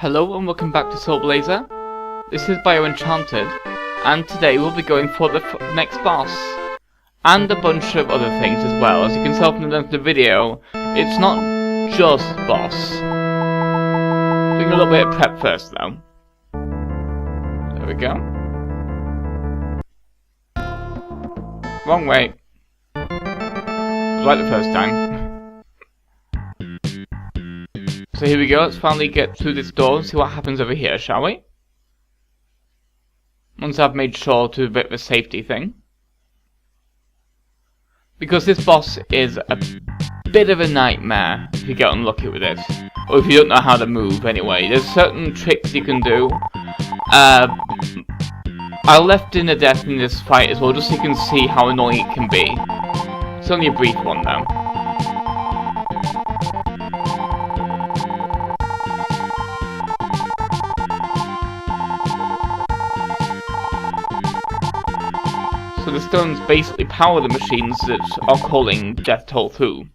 Hello and welcome back to Soul Blazer. This is Bio Enchanted, and today we'll be going for the next boss. And a bunch of other things as well. As you can tell from the length of the video, it's not just boss. Doing a little bit of prep first though. There we go. Wrong way. Was right the first time. So here we go, let's finally get through this door and see what happens over here, shall we? Once I've made sure to do a bit of a safety thing. Because this boss is a bit of a nightmare if you get unlucky with it. Or if you don't know how to move anyway. There's certain tricks you can do. I left in a death in this fight as well, just so you can see how annoying it can be. It's only a brief one though. So the stones basically power the machines that are calling Death Toll through.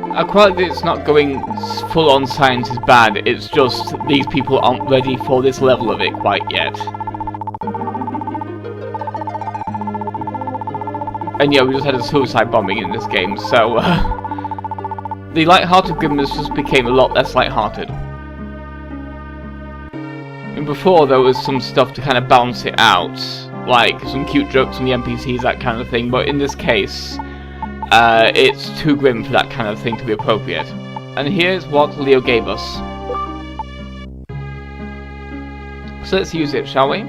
I quite like that it's not going full on science is bad, it's just these people aren't ready for this level of it quite yet. And yeah, we just had a suicide bombing in this game, so the light-hearted grimness just became a lot less light-hearted. And before there was some stuff to kind of balance it out, like some cute jokes from the NPCs, that kind of thing, but in this case, it's too grim for that kind of thing to be appropriate. And here's what Leo gave us. So let's use it, shall we?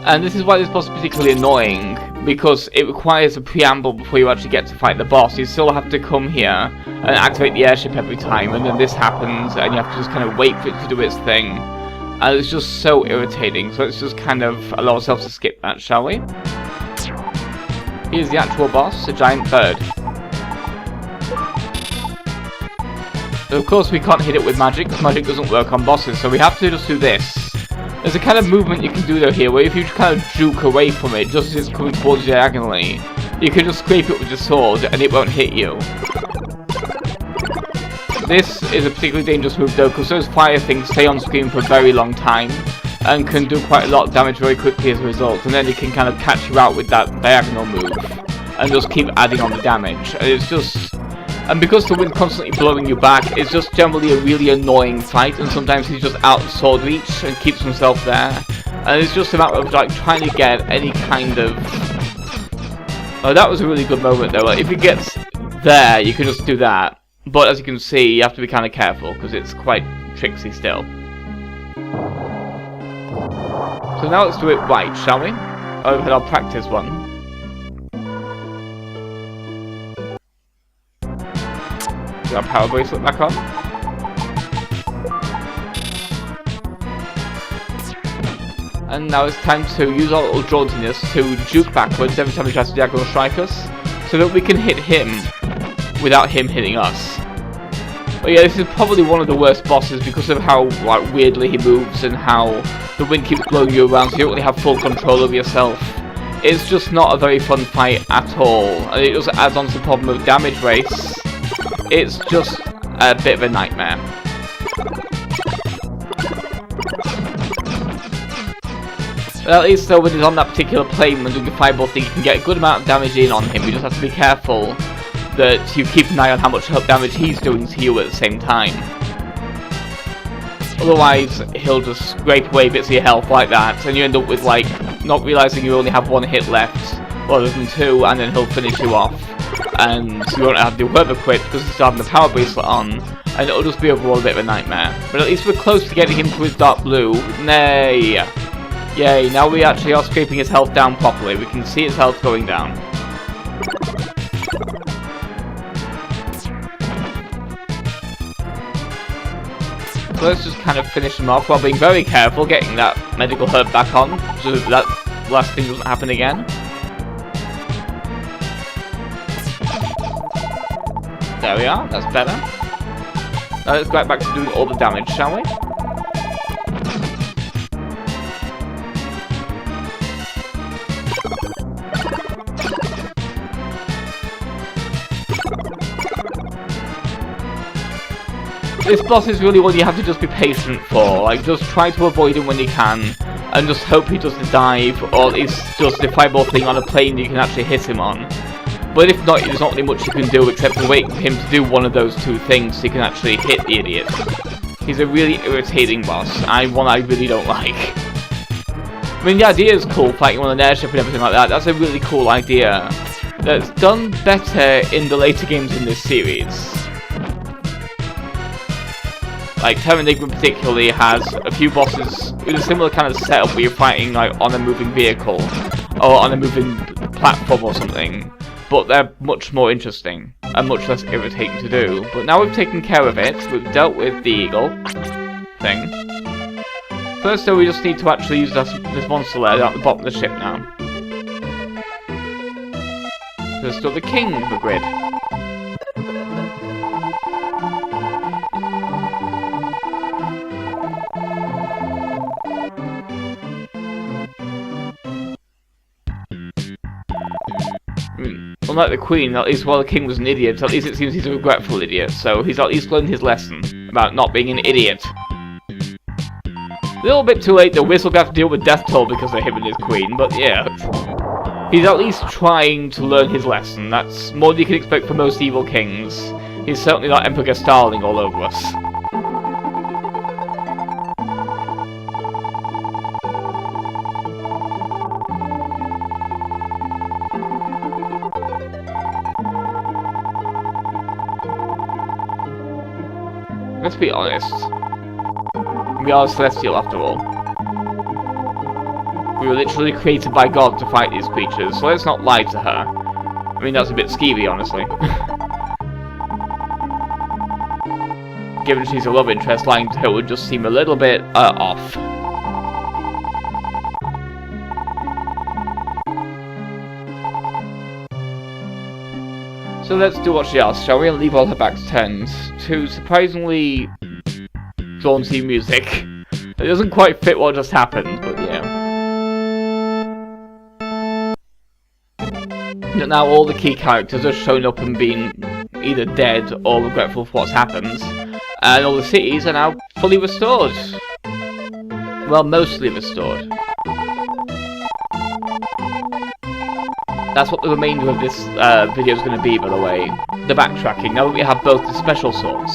And this is why this boss is particularly annoying, because it requires a preamble before you actually get to fight the boss. You still have to come here and activate the airship every time, and then this happens, and you have to just kind of wait for it to do its thing. And it's just so irritating, so let's just kind of allow ourselves to skip that, shall we? Here's the actual boss, a giant bird. Of course we can't hit it with magic, because magic doesn't work on bosses, so we have to just do this. There's a kind of movement you can do though here, where if you kind of juke away from it, just as it's coming towards you diagonally, you can just scrape it with your sword, and it won't hit you. This is a particularly dangerous move though, because those fire things stay on screen for a very long time, and can do quite a lot of damage very quickly as a result, and then it can kind of catch you out with that diagonal move, and just keep adding on the damage. And it's just... And because the wind's constantly blowing you back, it's just generally a really annoying fight, and sometimes he's just out of sword reach and keeps himself there. And it's just a matter of like trying to get any kind of... Oh, that was a really good moment though. Like, if he gets there, you can just do that. But as you can see, you have to be kind of careful, because it's quite tricksy still. So now let's do it right, shall we? I've had our practice one. Get our power bracelet back on. And now it's time to use our little jauntiness to juke backwards every time he tries to diagonal strike us, so that we can hit him without him hitting us. But yeah, this is probably one of the worst bosses because of how like weirdly he moves and how the wind keeps blowing you around, so you don't really have full control of yourself. It's just not a very fun fight at all, and it also adds on to the problem of damage race. It's just a bit of a nightmare. But at least though, when he's on that particular plane, when doing the fireball thing, you can get a good amount of damage in on him. You just have to be careful that you keep an eye on how much damage he's doing to you at the same time. Otherwise, he'll just scrape away bits of your health like that, and you end up with, like, not realising you only have one hit left, rather than two, and then he'll finish you off. And you won't have to do further quit because he's having the power bracelet on, and it'll just be overall a bit of a nightmare. But at least we're close to getting him to his dark blue. Nay! Yay, now we actually are scraping his health down properly. We can see his health going down. So let's just kind of finish him off while being very careful, getting that medical herb back on, so that last thing doesn't happen again. There we are, that's better. Now let's go back to doing all the damage, shall we? This boss is really one you have to just be patient for, like just try to avoid him when you can, and just hope he doesn't dive, or at least just the fireball thing on a plane you can actually hit him on. But if not, there's not really much you can do except for wait for him to do one of those two things so you can actually hit the idiot. He's a really irritating boss, and one I really don't like. I mean, the idea is cool, fighting on an airship and everything like that, that's a really cool idea. That's done better in the later games in this series. Like, Terranigma particularly has a few bosses with a similar kind of setup where you're fighting like on a moving vehicle or on a moving platform or something, but they're much more interesting and much less irritating to do. But now we've taken care of it, we've dealt with the eagle thing. First though, we just need to actually use this monster lair at the bottom of the ship now. So there's still the king of Magridd. Unlike the Queen, at least while the King was an idiot, at least it seems he's a regretful idiot, so he's at least learned his lesson about not being an idiot. A little bit too late, though. We're still going to have to deal with death toll because of him and his Queen, but yeah. He's at least trying to learn his lesson. That's more than you can expect from most evil kings. He's certainly not Emperor Starling all over us. Let's be honest. We are celestial after all. We were literally created by God to fight these creatures, so let's not lie to her. I mean, that's a bit skeevy, honestly. Given she's a love interest, lying to her would just seem a little bit, off. So let's do what she asks, shall we? And leave all her backs turned to surprisingly jaunty music. It doesn't quite fit what just happened, but yeah. Now all the key characters have shown up and been either dead or regretful for what's happened, and all the cities are now fully restored. Well, mostly restored. That's what the remainder of this video is going to be, by the way. The backtracking, now that we have both the special swords.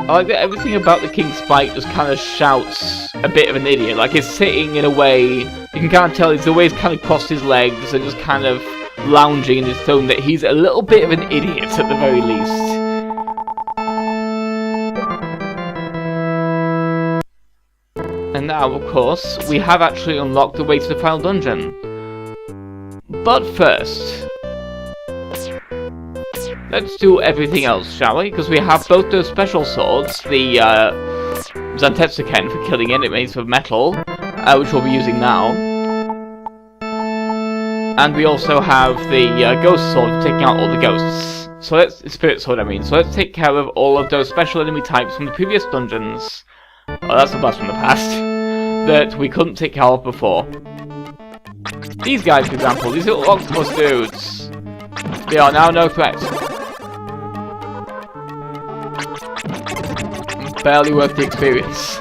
I like that everything about the King's fight just kind of shouts a bit of an idiot. Like, he's sitting in a way, you can kind of tell it's the way he's kind of crossed his legs and just kind of lounging in his tone that he's a little bit of an idiot at the very least. And now, of course, we have actually unlocked the way to the final dungeon. But first, let's do everything else, shall we? Because we have both those special swords, the Zantetsuken for killing enemies with metal, which we'll be using now. And we also have the ghost sword for taking out all the ghosts. So let's, spirit sword I mean. So let's take care of all of those special enemy types from the previous dungeons. Oh, that's a blast from the past. That we couldn't take care of before. These guys, for example, these little octopus dudes. They are now no threat. Barely worth the experience.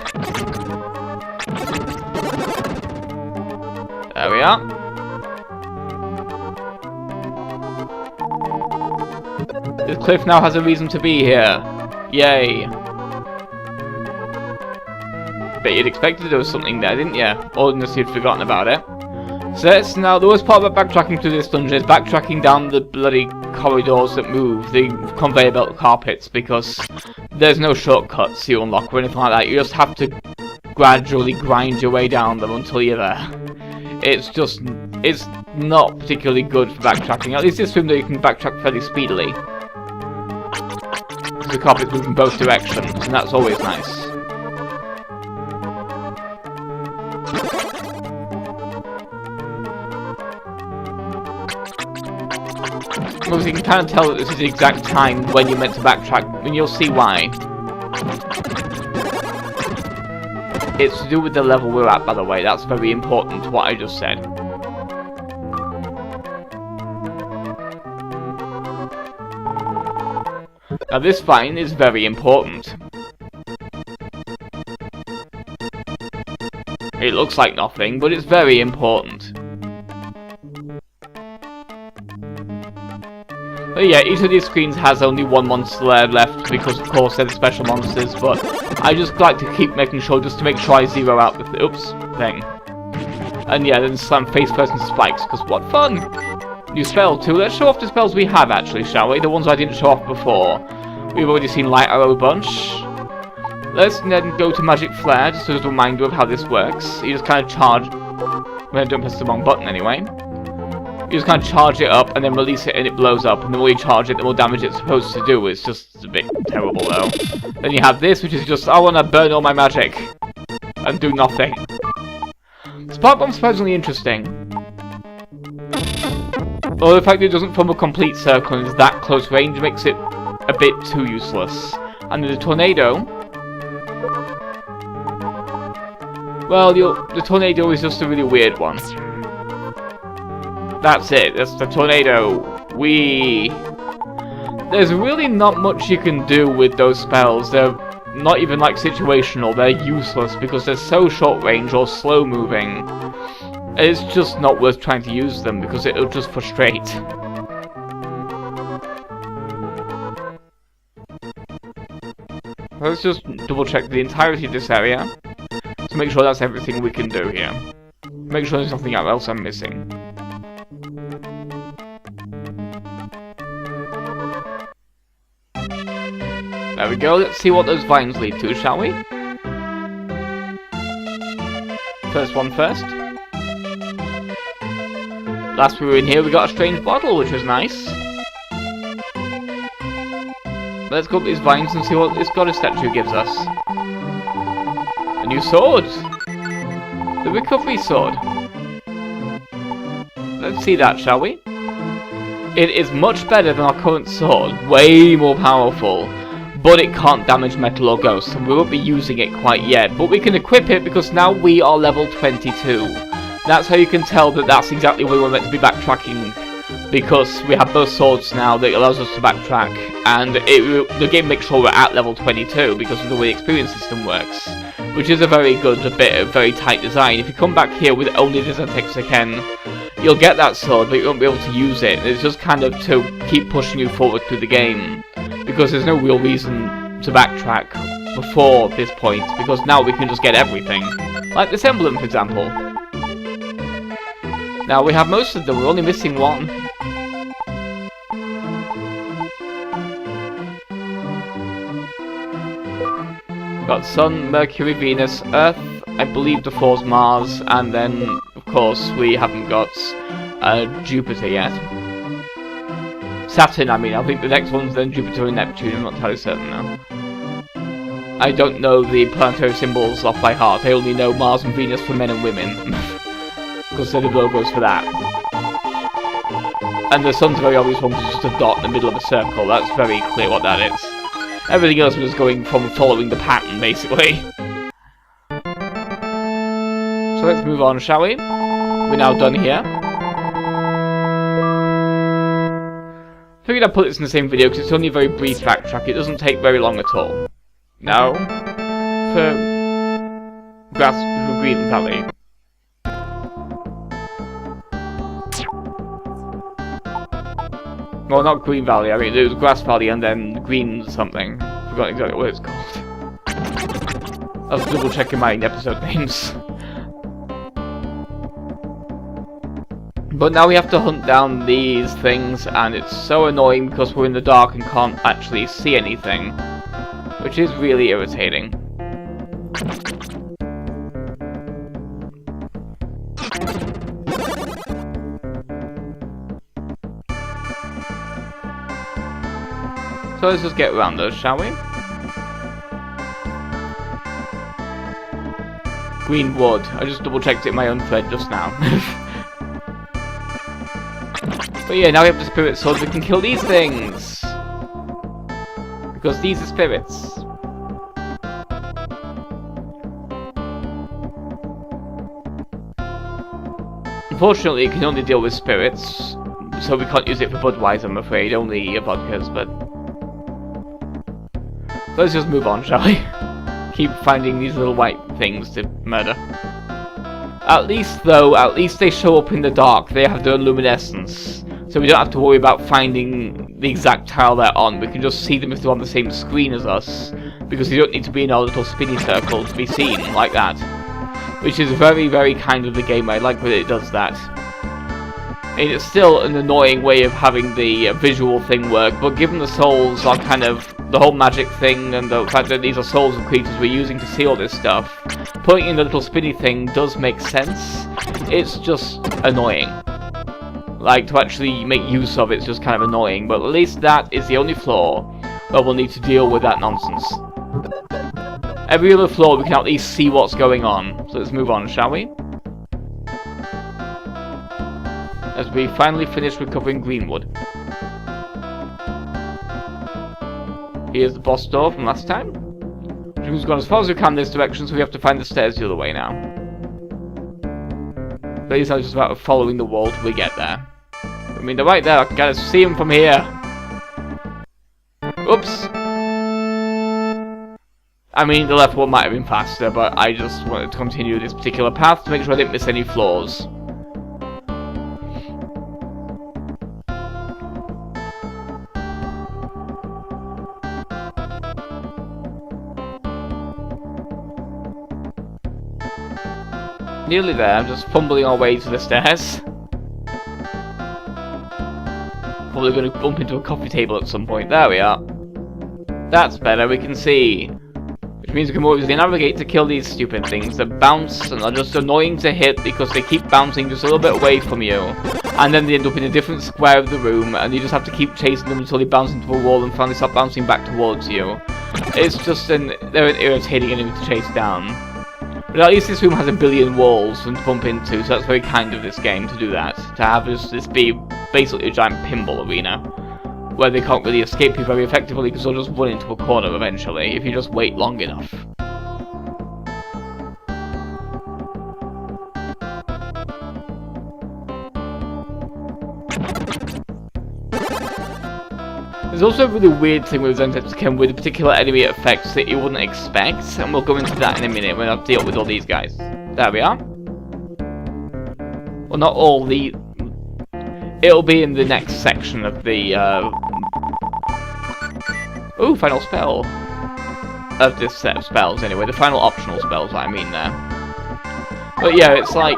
There we are. This cliff now has a reason to be here. Yay. Bet you'd expected there was something there, didn't you? Or unless you'd forgotten about it. So that's now the worst part about backtracking through this dungeon is backtracking down the bloody corridors that move, the conveyor belt carpets, because there's no shortcuts you unlock or anything like that. You just have to gradually grind your way down them until you're there. It's not particularly good for backtracking. At least this room that you can backtrack fairly speedily. The carpets move in both directions, and that's always nice. Because you can kind of tell that this is the exact time when you're meant to backtrack, and you'll see why. It's to do with the level we're at, by the way. That's very important, what I just said. Now this vine is very important. It looks like nothing, but it's very important. But yeah, each of these screens has only one monster layer left, because of course they're the special monsters, but I just like to keep making sure, just to make sure I zero out the thing. And yeah, then slam face first into spikes, because what fun! New spell too. Let's show off the spells we have actually, shall we? The ones I didn't show off before. We've already seen Light Arrow bunch. Let's then go to Magic Flare, just as a reminder of how this works. You just kind of charge... Well, don't press the wrong button anyway. You just kind of charge it up and then release it and it blows up. And the more you charge it, the more damage it's supposed to do. It's just a bit terrible though. Then you have this, which is just, I want to burn all my magic. And do nothing. Spark Bomb's surprisingly interesting. Although the fact that it doesn't form a complete circle and is that close range makes it a bit too useless. And the tornado... Well, the tornado is just a really weird one. That's it, that's the tornado. There's really not much you can do with those spells. They're not even like situational, they're useless because they're so short range or slow moving. It's just not worth trying to use them because it'll just frustrate. Let's just double check the entirety of this area to make sure that's everything we can do here. Make sure there's nothing else I'm missing. There we go, let's see what those vines lead to, shall we? First one first. Last we were in here, we got a strange bottle, which was nice. Let's go up these vines and see what this goddess statue gives us. A new sword! The recovery sword. Let's see that, shall we? It is much better than our current sword, way more powerful, but it can't damage metal or ghosts, and we won't be using it quite yet. But we can equip it because now we are level 22. That's how you can tell that that's exactly where we're meant to be backtracking, because we have both swords now that allows us to backtrack, and the game makes sure we're at level 22 because of the way the experience system works, which is a very good, very tight design. If you come back here with only the Zantetsuken, you'll get that sword, but you won't be able to use it. It's just kind of to keep pushing you forward through the game, because there's no real reason to backtrack before this point, because now we can just get everything. Like this emblem, for example. Now we have most of them, we're only missing one. We've got Sun, Mercury, Venus, Earth, I believe the 4's Mars, and then, of course, we haven't got Jupiter yet. Saturn, I mean. I think the next one's then Jupiter and Neptune. I'm not entirely certain now. I don't know the planetary symbols off by heart. I only know Mars and Venus for men and women. Because they're the logos for that. And the sun's a very obvious one because it's just a dot in the middle of a circle. That's very clear what that is. Everything else was going from following the pattern, basically. So let's move on, shall we? We're now done here. I figured I'd put this in the same video because it's only a very brief backtrack. It doesn't take very long at all. Now, for Green Valley. Well, not Green Valley, I mean, there was Grass Valley and then Green something. Forgot exactly what it's called. I was double checking my episode names. But now we have to hunt down these things, and it's so annoying because we're in the dark and can't actually see anything. Which is really irritating. So let's just get around those, shall we? Green wood. I just double checked it in my own thread just now. But yeah, now we have the spirit sword. We can kill these things. Because these are spirits. Unfortunately, you can only deal with spirits. So we can't use it for Budweiser, I'm afraid. Only vodkas, but... So let's just move on, shall we? Keep finding these little white things to murder. At least, though, they show up in the dark. They have their luminescence. So we don't have to worry about finding the exact tile they're on. We can just see them if they're on the same screen as us. Because they don't need to be in our little spinny circle to be seen, like that. Which is very, very kind of the game. I like that it does that. And it's still an annoying way of having the visual thing work, but given the souls are kind of the whole magic thing, and the fact that these are souls of creatures we're using to see all this stuff, putting in the little spinny thing does make sense. It's just annoying. Like, to actually make use of it's just kind of annoying, but at least that is the only flaw where we'll need to deal with that nonsense. Every other floor we can at least see what's going on. So let's move on, shall we? As we finally finish recovering Greenwood. Here's the boss door from last time. We've gone as far as we can in this direction, so we have to find the stairs the other way now. But it's just about following the wall till we get there. I mean, they're right there, I can kind of see them from here. Oops! I mean, the left one might have been faster, but I just wanted to continue this particular path to make sure I didn't miss any floors. Nearly there, I'm just fumbling our way to the stairs. Probably going to bump into a coffee table at some point. There we are. That's better, we can see. Which means we can more easily navigate to kill these stupid things that bounce and are just annoying to hit because they keep bouncing just a little bit away from you. And then they end up in a different square of the room and you just have to keep chasing them until they bounce into a wall and finally stop bouncing back towards you. It's just they're an irritating enemy to chase down. But at least this room has a billion walls for them to bump into, so that's very kind of this game to do that. To have this be basically a giant pinball arena, where they can't really escape you very effectively because they'll just run into a corner eventually, if you just wait long enough. There's also a really weird thing with Zentetsuken with particular enemy effects that you wouldn't expect, and we'll go into that in a minute when I deal with all these guys. There we are. Well, not all the... It'll be in the next section of the, Ooh, final spell. Of this set of spells, anyway. The final optional spells, I mean there. But yeah, it's like,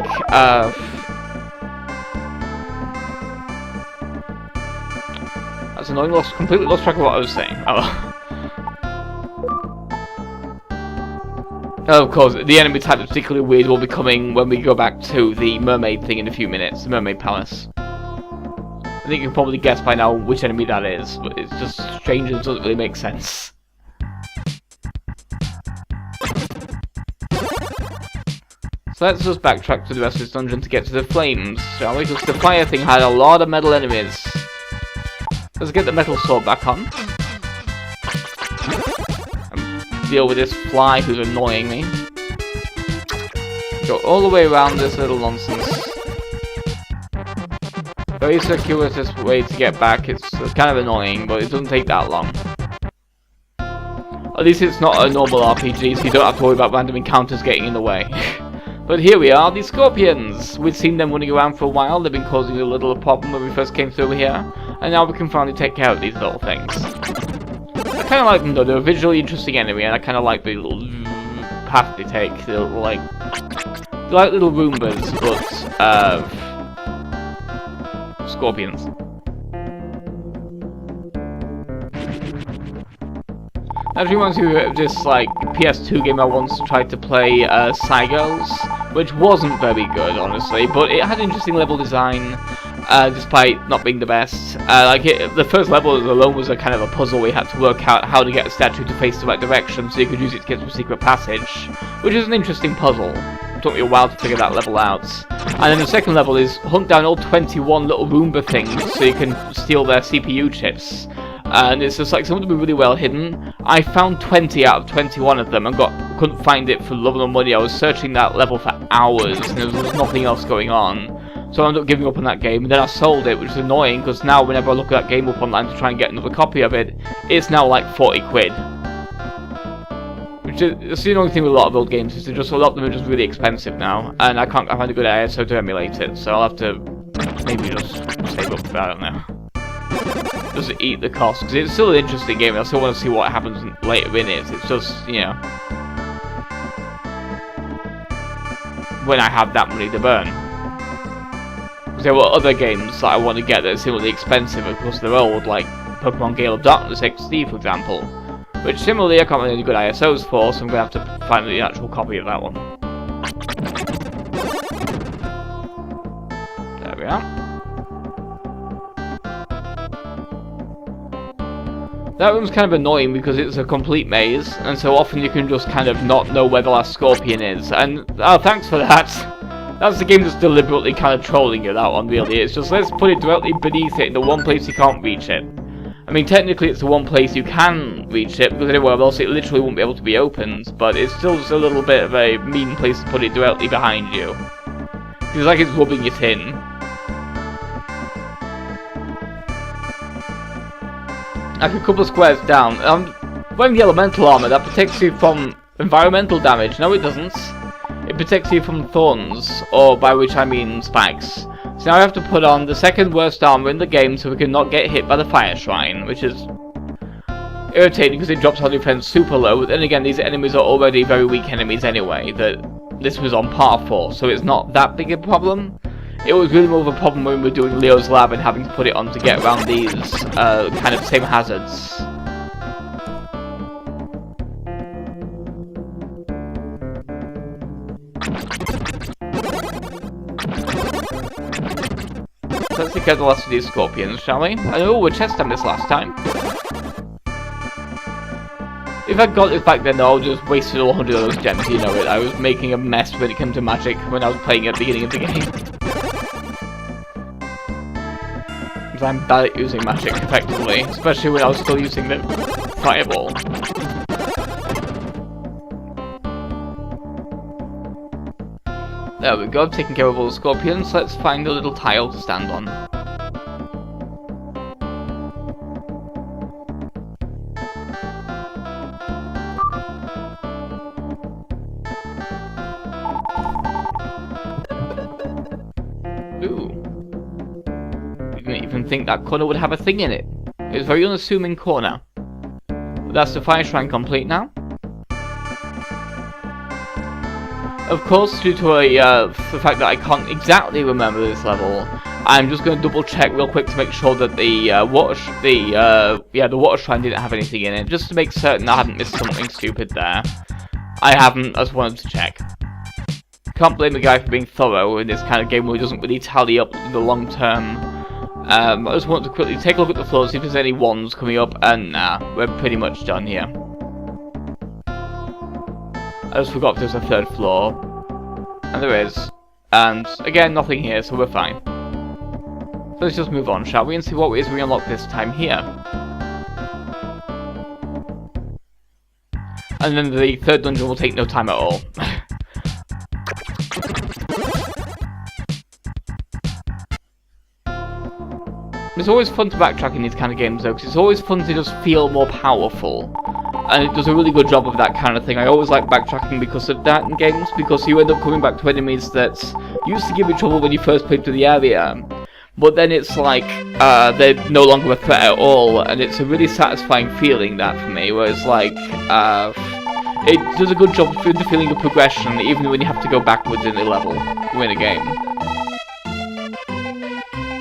That's annoying, completely lost track of what I was saying. Oh. Of course, the enemy type that's particularly weird will be coming when we go back to the mermaid thing in a few minutes, the mermaid palace. I think you can probably guess by now which enemy that is, but it's just strange and doesn't really make sense. So let's just backtrack to the rest of this dungeon to get to the flames, shall we? Because the fire thing had a lot of metal enemies. Let's get the metal sword back on. Deal with this fly who's annoying me. Go all the way around this little nonsense. Very circuitous way to get back. It's kind of annoying, but it doesn't take that long. At least it's not a normal RPG, so you don't have to worry about random encounters getting in the way. But here we are, the scorpions! We've seen them running around for a while. They've been causing a little problem when we first came through here, and now we can finally take care of these little things. I kind of like them though, they're a visually interesting enemy, and I kind of like the little path they take. They're like little Roombas, but scorpions. That reminds me of this like PS2 game I once tried to play, Cygirls, which wasn't very good, honestly, but it had interesting level design. Despite not being the best. The first level alone was a kind of a puzzle. We had to work out how to get a statue to face the right direction so you could use it to get to a secret passage, which is an interesting puzzle. It took me a while to figure that level out. And then the second level is hunt down all 21 little Roomba things so you can steal their CPU chips. And it's just like some of them are really well hidden. I found 20 out of 21 of them and couldn't find it for love nor money. I was searching that level for hours and there was nothing else going on. So I ended up giving up on that game, and then I sold it, which is annoying, because now whenever I look at that game up online to try and get another copy of it, it's now like 40 quid. Which is the only thing with a lot of old games, is a lot of them are just really expensive now, and I can't find a good ISO to emulate it, so I'll have to maybe just save up for that, I don't know. Just eat the cost, because it's still an interesting game, and I still want to see what happens later in it. It's just, you know, when I have that money to burn. There were other games that I want to get that are similarly expensive, of course they're old, like Pokemon Gale of Darkness XD, for example. Which similarly I can't find any good ISOs for, so I'm going to have to find the actual copy of that one. There we are. That room's kind of annoying because it's a complete maze, and so often you can just kind of not know where the last scorpion is, and oh, thanks for that! That's the game that's deliberately kind of trolling you, that one, really. It's just, let's put it directly beneath it in the one place you can't reach it. I mean, technically it's the one place you can reach it, because anywhere else it literally won't be able to be opened, but it's still just a little bit of a mean place to put it directly behind you. It's like it's rubbing it in. Like a couple of squares down. Wearing the elemental armor, that protects you from environmental damage. No, it doesn't. It protects you from thorns, or by which I mean spikes. So now I have to put on the second worst armor in the game so we can not get hit by the fire shrine, which is irritating because it drops our defense super low. But then again, these enemies are already very weak enemies anyway, that this was on par for, so it's not that big a problem. It was really more of a problem when we were doing Leo's lab and having to put it on to get around these kind of same hazards. Let's take out the last of these scorpions, shall we? Oh, we chest them this last time. If I got this back then, though, I would just wasted all 100 of those gems, you know it. I was making a mess when it came to magic when I was playing at the beginning of the game. Because I'm bad at using magic effectively, especially when I was still using the fireball. There we go, taking care of all the scorpions. Let's find a little tile to stand on. Ooh. I didn't even think that corner would have a thing in it. It was a very unassuming corner. But that's the fire shrine complete now. Of course, due to the fact that I can't exactly remember this level, I'm just going to double check real quick to make sure that the water shrine didn't have anything in it, just to make certain I hadn't missed something stupid there. I haven't, I just wanted to check. Can't blame the guy for being thorough in this kind of game where it doesn't really tally up in the long term. I just wanted to quickly take a look at the floor, see if there's any ones coming up, and nah, we're pretty much done here. I just forgot if there's a third floor. And there is. And again, nothing here, so we're fine. So let's just move on, shall we, and see what it is we unlock this time here. And then the third dungeon will take no time at all. It's always fun to backtrack in these kind of games though, because it's always fun to just feel more powerful. And it does a really good job of that kind of thing. I always like backtracking because of that in games, because you end up coming back to enemies that used to give you trouble when you first played through the area. But then it's like, they're no longer a threat at all, and it's a really satisfying feeling, that for me, where it's like, it does a good job of the feeling of progression, even when you have to go backwards in a level, to win a game.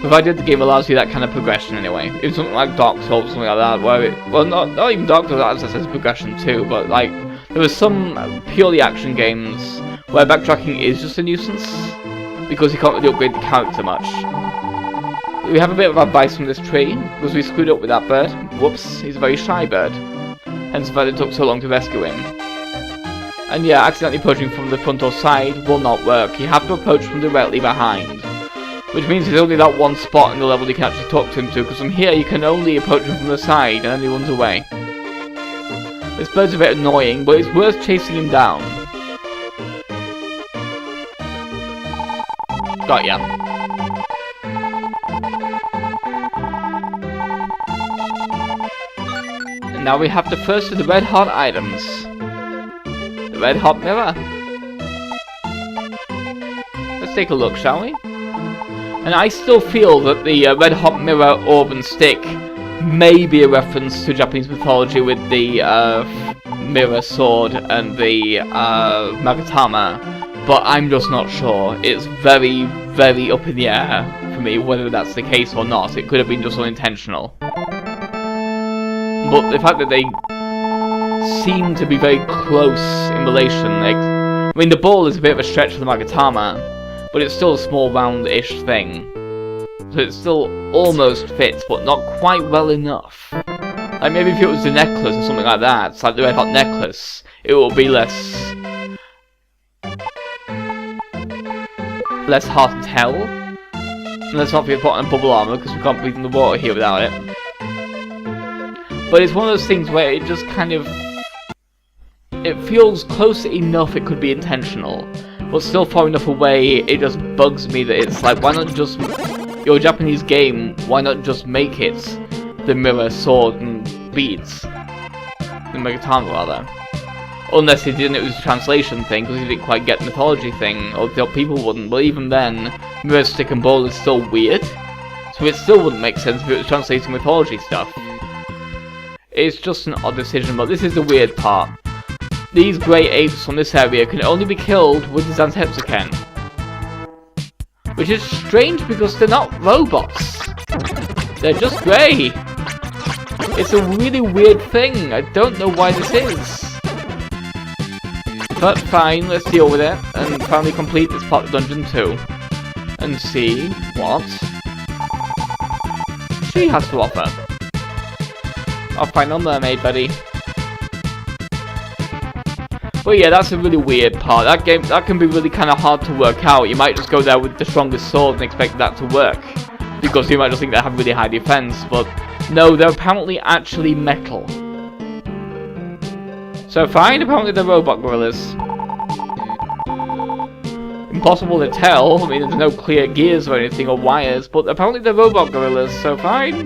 Provided the game allows you that kind of progression anyway. It's something like Dark Souls or something like that, where it, well, not even Dark Souls, that says progression too, but like, there are some purely action games where backtracking is just a nuisance, because you can't really upgrade the character much. We have a bit of advice from this tree, because we screwed up with that bird. Whoops, he's a very shy bird. Hence why it took so long to rescue him. And yeah, accidentally approaching from the front or side will not work. You have to approach from directly behind. Which means there's only that one spot in the level you can actually talk to him to, because from here you can only approach him from the side, and then he runs away. This bird's a bit annoying, but it's worth chasing him down. Got ya. And now we have the first of the red hot items. The red hot mirror. Let's take a look, shall we? And I still feel that the red hot mirror, orb and stick may be a reference to Japanese mythology with the mirror sword and the Magatama, but I'm just not sure. It's very, very up in the air for me whether that's the case or not. It could have been just unintentional. But the fact that they seem to be very close in relation, I mean, the ball is a bit of a stretch for the Magatama, but it's still a small round-ish thing. So it still almost fits, but not quite well enough. Like maybe if it was the necklace or something like that, it's like the red hot necklace, it will be less hard to tell. And let's not forget to put on bubble armor, because we can't breathe in the water here without it. But it's one of those things where it just kind of, it feels close enough it could be intentional, but still far enough away, it just bugs me that it's like, why not just, you're a Japanese game, why not just make it the mirror, sword, and beads? The Magatama, rather. Unless he didn't, it was a translation thing, because he didn't quite get the mythology thing, or the people wouldn't, but even then, mirror, stick, and ball is still weird, so it still wouldn't make sense if it was translating mythology stuff. It's just an odd decision, but this is the weird part. These grey apes from this area can only be killed with the Zantetsuken. Which is strange because they're not robots. They're just grey. It's a really weird thing. I don't know why this is. But fine, let's deal with it and finally complete this part of Dungeon 2. And see what she has to offer. Our final mermaid, buddy. But yeah, that's a really weird part. That can be really kind of hard to work out. You might just go there with the strongest sword and expect that to work, because you might just think they have really high defense, but no, they're apparently actually metal. So fine, apparently they're robot gorillas. Impossible to tell, I mean there's no clear gears or anything or wires, but apparently they're robot gorillas, so fine.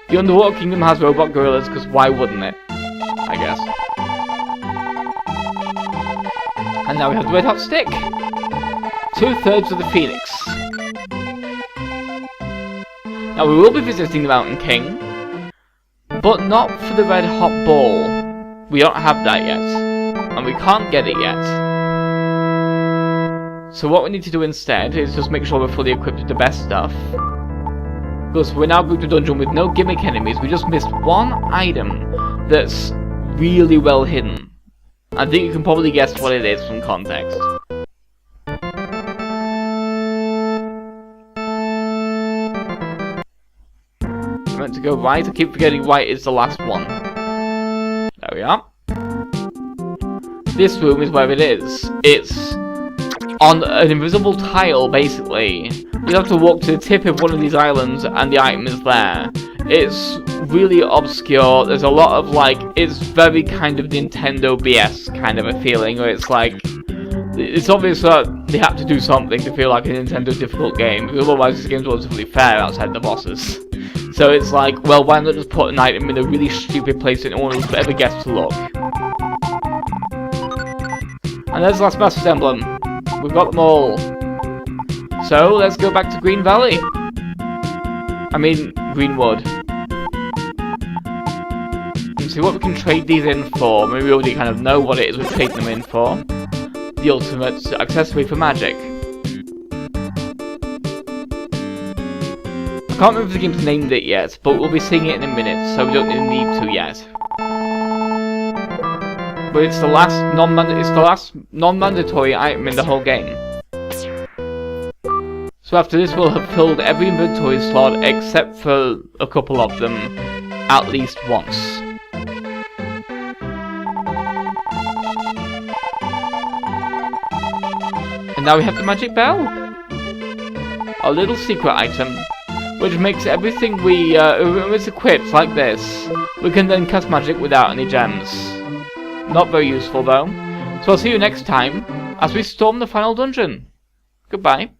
The Underwater Kingdom has robot gorillas, because why wouldn't it? I guess. And now we have the red hot stick. 2/3 of the Phoenix. Now we will be visiting the Mountain King, but not for the red hot ball. We don't have that yet, and we can't get it yet. So what we need to do instead is just make sure we're fully equipped with the best stuff. Because we're now going to a dungeon with no gimmick enemies, we just missed one item that's really well hidden. I think you can probably guess what it is from context. I meant to go right, I keep forgetting right is the last one. There we are. This room is where it is. It's on an invisible tile, basically. You have to walk to the tip of one of these islands and the item is there. It's really obscure. There's a lot of like, it's very kind of Nintendo BS kind of a feeling, where it's like, it's obvious that they have to do something to feel like a Nintendo difficult game, because otherwise this game's relatively fair outside the bosses. So it's like, well, why not just put an item in a really stupid place that no one will ever guess to look? And there's the last Master's Emblem. We've got them all. So, let's go back to Green Valley. I mean, Greenwood. And see what we can trade these in for. Maybe we already kind of know what it is we're trading them in for. The ultimate accessory for magic. I can't remember if the game's named it yet, but we'll be seeing it in a minute, so we don't need to yet. But it's the last non-mandatory item in the whole game. So after this we'll have filled every inventory slot except for a couple of them at least once. And now we have the magic bell. A little secret item, which makes everything we it's equipped like this. We can then cast magic without any gems. Not very useful though. So I'll see you next time as we storm the final dungeon. Goodbye.